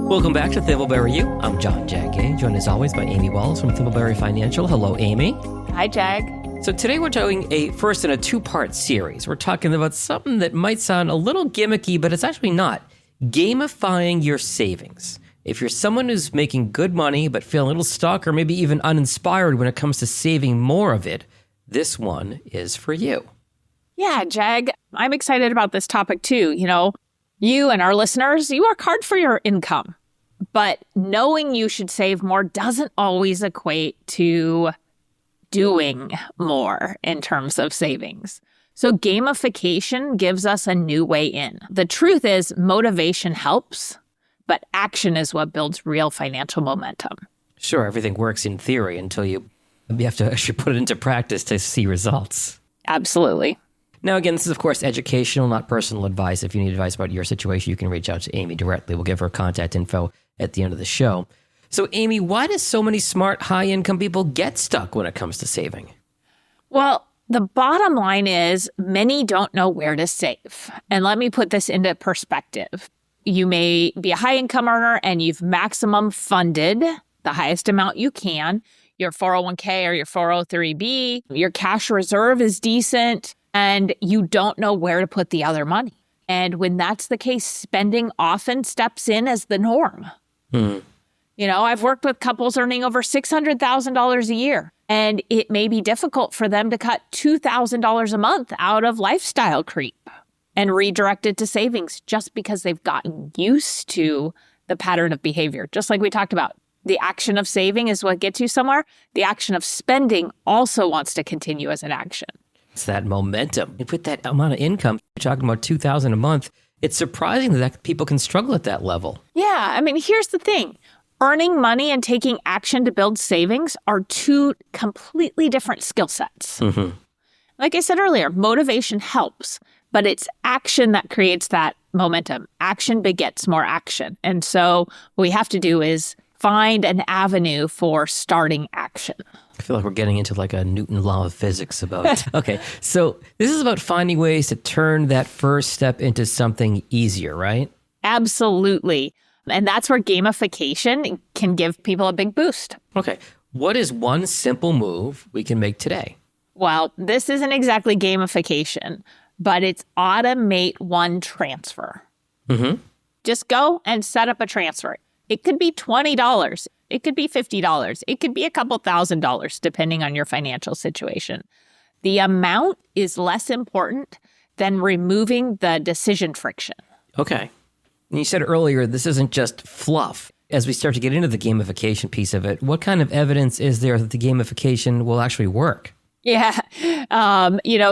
Welcome back to Thimbleberry U. I'm John Jagay, joined as always by Amy Walls from Thimbleberry Financial. Hello, Amy. Hi, Jag. So today we're doing first in a two-part series. We're talking about something that might sound a little gimmicky, but it's actually not. Gamifying your savings. If you're someone who's making good money but feeling a little stuck or maybe even uninspired when it comes to saving more of it, this one is for you. Yeah, Jag, I'm excited about this topic too. You and our listeners, you work hard for your income, but knowing you should save more doesn't always equate to doing more in terms of savings. So gamification gives us a new way in. The truth is motivation helps, but action is what builds real financial momentum. Sure, everything works in theory until you have to actually put it into practice to see results. Absolutely. Now, again, this is, of course, educational, not personal advice. If you need advice about your situation, you can reach out to Amy directly. We'll give her contact info at the end of the show. So, Amy, why do so many smart, high-income people get stuck when it comes to saving? Well, the bottom line is many don't know where to save. And let me put this into perspective. You may be a high-income earner and you've maximum funded the highest amount you can, your 401k or your 403b, your cash reserve is decent, and you don't know where to put the other money. And when that's the case, spending often steps in as the norm. I've worked with couples earning over $600,000 a year, and it may be difficult for them to cut $2,000 a month out of lifestyle creep and redirect it to savings just because they've gotten used to the pattern of behavior. Just like we talked about, the action of saving is what gets you somewhere. The action of spending also wants to continue as an action. It's that momentum. And with that amount of income, you're talking about $2,000 a month, it's surprising that people can struggle at that level. Yeah, here's the thing. Earning money and taking action to build savings are two completely different skill sets. Mm-hmm. Like I said earlier, motivation helps, but it's action that creates that momentum. Action begets more action. And so what we have to do is find an avenue for starting action. I feel like we're getting into like a Newton law of physics about Okay, so this is about finding ways to turn that first step into something easier, right? Absolutely. And that's where gamification can give people a big boost. Okay, what is one simple move we can make today? Well, this isn't exactly gamification, but it's automate one transfer. Mm-hmm. Just go and set up a transfer. It could be $20. It could be $50. It could be a couple $1,000s, depending on your financial situation. The amount is less important than removing the decision friction. Okay. And you said earlier, this isn't just fluff. As we start to get into the gamification piece of it, what kind of evidence is there that the gamification will actually work? Yeah.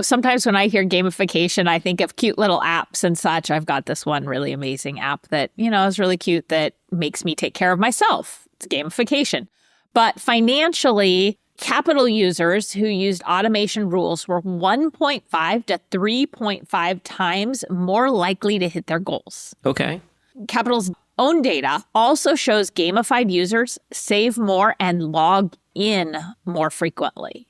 Sometimes when I hear gamification, I think of cute little apps and such. I've got this one really amazing app that, is really cute that makes me take care of myself. It's gamification. But financially, Qapital users who used automation rules were 1.5 to 3.5 times more likely to hit their goals. Okay. Qapital's own data also shows gamified users save more and log in more frequently.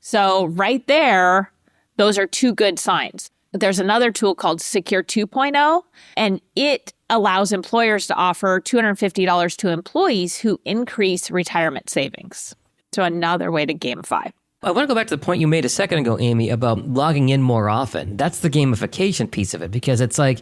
So right there, those are two good signs. There's another tool called Secure 2.0, and it allows employers to offer $250 to employees who increase retirement savings. So another way to gamify. I want to go back to the point you made a second ago, Amy, about logging in more often. That's the gamification piece of it, because it's like,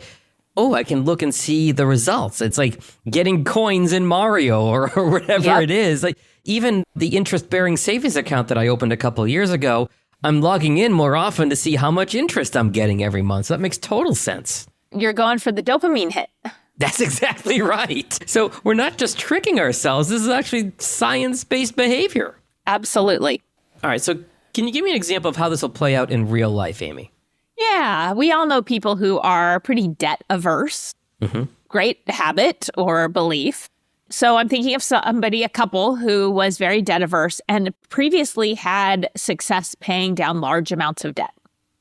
oh, I can look and see the results. It's like getting coins in Mario or whatever it is. Like even the interest-bearing savings account that I opened a couple of years ago, I'm logging in more often to see how much interest I'm getting every month. So that makes total sense. You're going for the dopamine hit. That's exactly right. So we're not just tricking ourselves. This is actually science-based behavior. Absolutely. All right. So can you give me an example of how this will play out in real life, Amy? Yeah. We all know people who are pretty debt averse. Mm-hmm. Great habit or belief. So I'm thinking of a couple who was very debt averse and previously had success paying down large amounts of debt.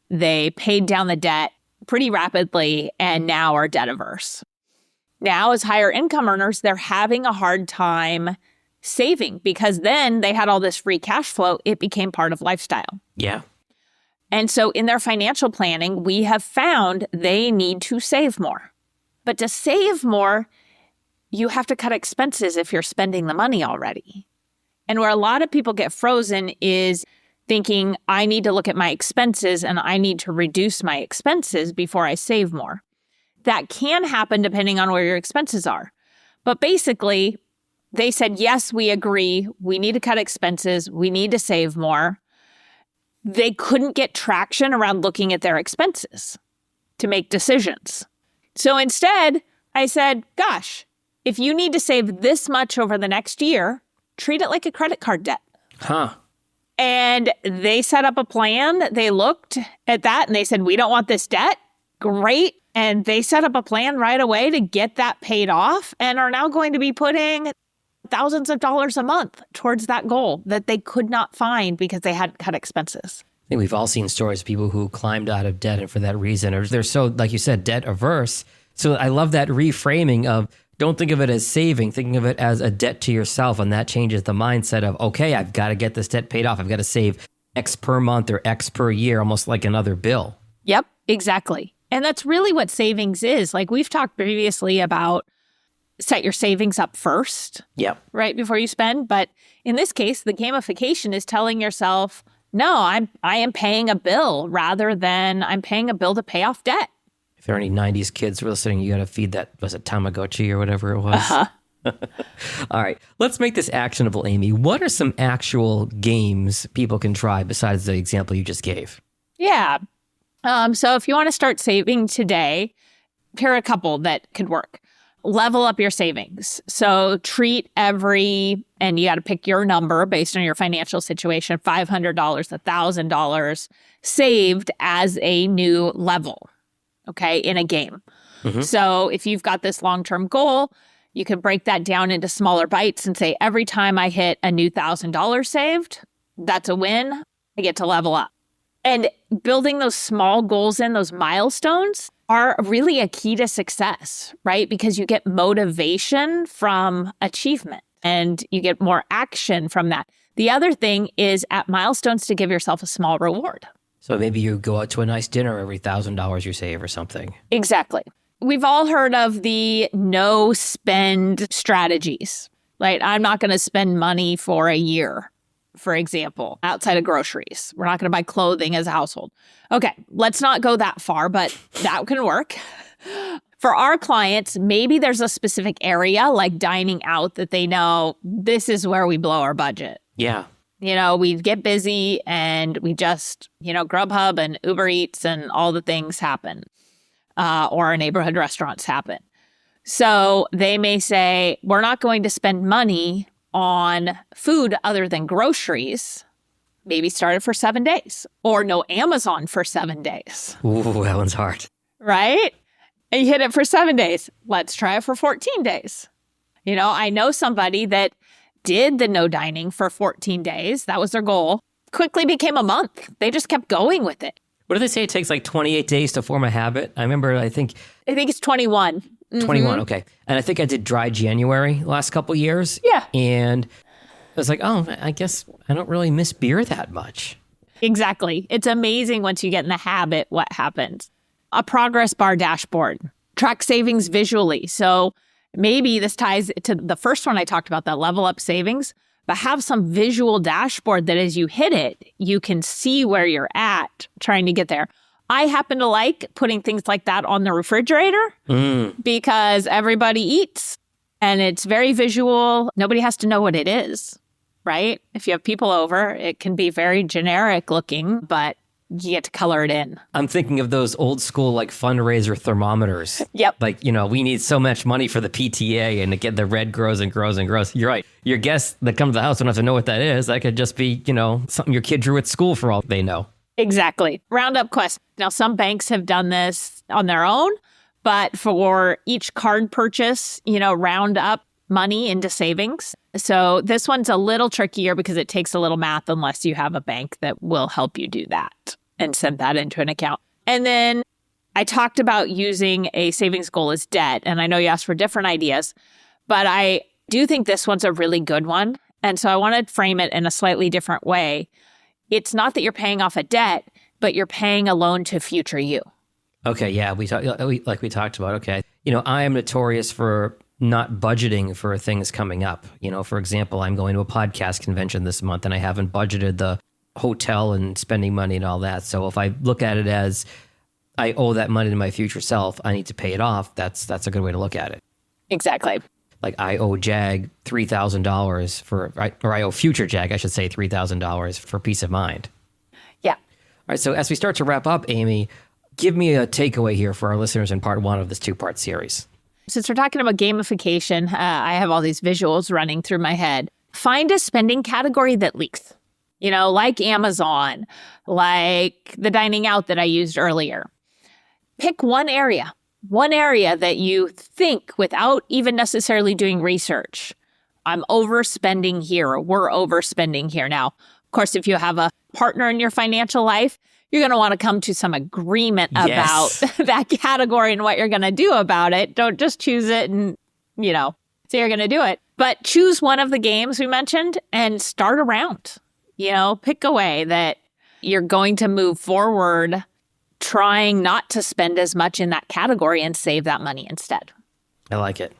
They paid down the debt pretty rapidly and now are debt averse. Now, as higher income earners, they're having a hard time saving because then they had all this free cash flow. It became part of lifestyle. Yeah. And so in their financial planning, we have found they need to save more. But to save more, you have to cut expenses if you're spending the money already. And where a lot of people get frozen is thinking, I need to look at my expenses and I need to reduce my expenses before I save more. That can happen depending on where your expenses are. But basically, they said, yes, we agree. We need to cut expenses. We need to save more. They couldn't get traction around looking at their expenses to make decisions. So instead, I said, gosh, if you need to save this much over the next year, treat it like a credit card debt. Huh. And they set up a plan. They looked at that and they said, we don't want this debt. Great. And they set up a plan right away to get that paid off and are now going to be putting thousands of dollars a month towards that goal that they could not find because they hadn't cut expenses. I think we've all seen stories of people who climbed out of debt and for that reason, or they're so, like you said, debt averse. So I love that reframing of don't think of it as saving, thinking of it as a debt to yourself. And that changes the mindset of, okay, I've got to get this debt paid off. I've got to save X per month or X per year, almost like another bill. Yep, exactly. And that's really what savings is. Like we've talked previously about set your savings up first, Yep. right before you spend. But in this case, the gamification is telling yourself, no, I am paying a bill rather than I'm paying a bill to pay off debt. If there are any 90s kids listening, you got to feed that, was it Tamagotchi or whatever it was? Uh-huh. All right, let's make this actionable, Amy. What are some actual games people can try besides the example you just gave? Yeah. So if you want to start saving today, here are a couple that could work. Level up your savings. So treat and you got to pick your number based on your financial situation, $500, $1,000 saved as a new level, okay, in a game. Mm-hmm. So if you've got this long-term goal, you can break that down into smaller bites and say, every time I hit a new $1,000 saved, that's a win. I get to level up. And building those small goals in, those milestones, are really a key to success, right? Because you get motivation from achievement and you get more action from that. The other thing is at milestones to give yourself a small reward. So maybe you go out to a nice dinner every $1,000 you save or something. Exactly. We've all heard of the no spend strategies, right? I'm not going to spend money for a year, for example, outside of groceries. We're not going to buy clothing as a household. Okay, let's not go that far, but that can work. For our clients, maybe there's a specific area like dining out that they know this is where we blow our budget. Yeah. You know, we get busy and we just, Grubhub and Uber Eats and all the things happen. Or our neighborhood restaurants happen. So they may say, we're not going to spend money on food other than groceries. Maybe start it for 7 days or no Amazon for 7 days. Ooh, that one's hard. Right? And you hit it for 7 days. Let's try it for 14 days. I know somebody that did the no dining for 14 days. That was their goal. Quickly became a month. They just kept going with it. What do they say? It takes like 28 days to form a habit. I think it's 21. 21, Mm-hmm. okay. And I think I did dry January last couple years. Yeah. And I was like, oh, I guess I don't really miss beer that much. Exactly. It's amazing once you get in the habit what happens. A progress bar dashboard. Track savings visually. So maybe this ties to the first one I talked about, that level up savings, but have some visual dashboard that as you hit it, you can see where you're at trying to get there. I happen to like putting things like that on the refrigerator because everybody eats and it's very visual. Nobody has to know what it is, right? If you have people over, it can be very generic looking, but you get to color it in. I'm thinking of those old school like fundraiser thermometers. Yep. Like, we need so much money for the PTA and the red grows and grows and grows. You're right. Your guests that come to the house don't have to know what that is. That could just be, something your kid drew at school for all they know. Exactly. Roundup quest. Now, some banks have done this on their own, but for each card purchase, round up money into savings. So this one's a little trickier because it takes a little math unless you have a bank that will help you do that and send that into an account. And then I talked about using a savings goal as debt. And I know you asked for different ideas, but I do think this one's a really good one. And so I want to frame it in a slightly different way. It's not that you're paying off a debt, but you're paying a loan to future you. Okay, yeah, we talked about, okay. I am notorious for not budgeting for things coming up. You know, for example, I'm going to a podcast convention this month and I haven't budgeted the hotel and spending money and all that. So if I look at it as I owe that money to my future self, I need to pay it off. That's a good way to look at it. Exactly. Like I owe Jag $3,000 or I owe future Jag, I should say, $3,000 for peace of mind. Yeah. All right. So as we start to wrap up, Amy, give me a takeaway here for our listeners in part 1 of this 2-part series. Since we're talking about gamification, I have all these visuals running through my head. Find a spending category that leaks, you know, like Amazon, like the dining out that I used earlier. Pick one area that you think, without even necessarily doing research, I'm overspending here, or we're overspending here. Now, of course, if you have a partner in your financial life, you're going to want to come to some agreement about that category and what you're going to do about it. Don't just choose it and, you know, say you're going to do it. But choose one of the games we mentioned and start around. You know, pick a way that you're going to move forward, trying not to spend as much in that category and save that money instead. I like it.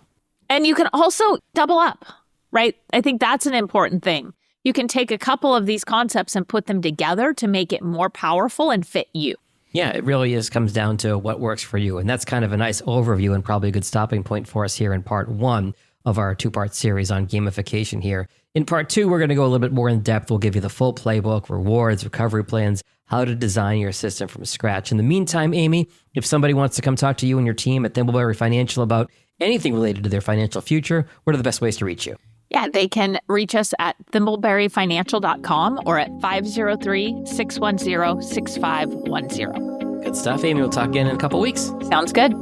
And you can also double up, right? I think that's an important thing. You can take a couple of these concepts and put them together to make it more powerful and fit you. Yeah, it really comes down to what works for you. And that's kind of a nice overview and probably a good stopping point for us here in part 1 of our 2-part series on gamification here. In part 2, we're going to go a little bit more in depth. We'll give you the full playbook, rewards, recovery plans, how to design your system from scratch. In the meantime, Amy, if somebody wants to come talk to you and your team at Thimbleberry Financial about anything related to their financial future, what are the best ways to reach you? Yeah, they can reach us at thimbleberryfinancial.com or at 503-610-6510. Good stuff, Amy. We'll talk again in a couple weeks. Sounds good.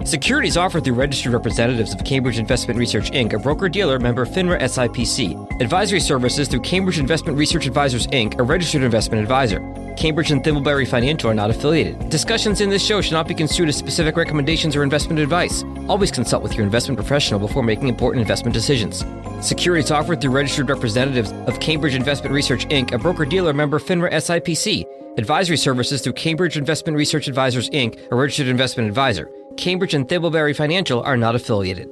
Securities offered through registered representatives of Cambridge Investment Research, Inc., a broker-dealer member FINRA SIPC. Advisory services through Cambridge Investment Research Advisors, Inc., a registered investment advisor. Cambridge and Thimbleberry Financial are not affiliated. Discussions in this show should not be construed as specific recommendations or investment advice. Always consult with your investment professional before making important investment decisions. Securities offered through registered representatives of Cambridge Investment Research, Inc., a broker-dealer member FINRA SIPC. Advisory services through Cambridge Investment Research Advisors, Inc., a registered investment advisor. Cambridge and Thimbleberry Financial are not affiliated.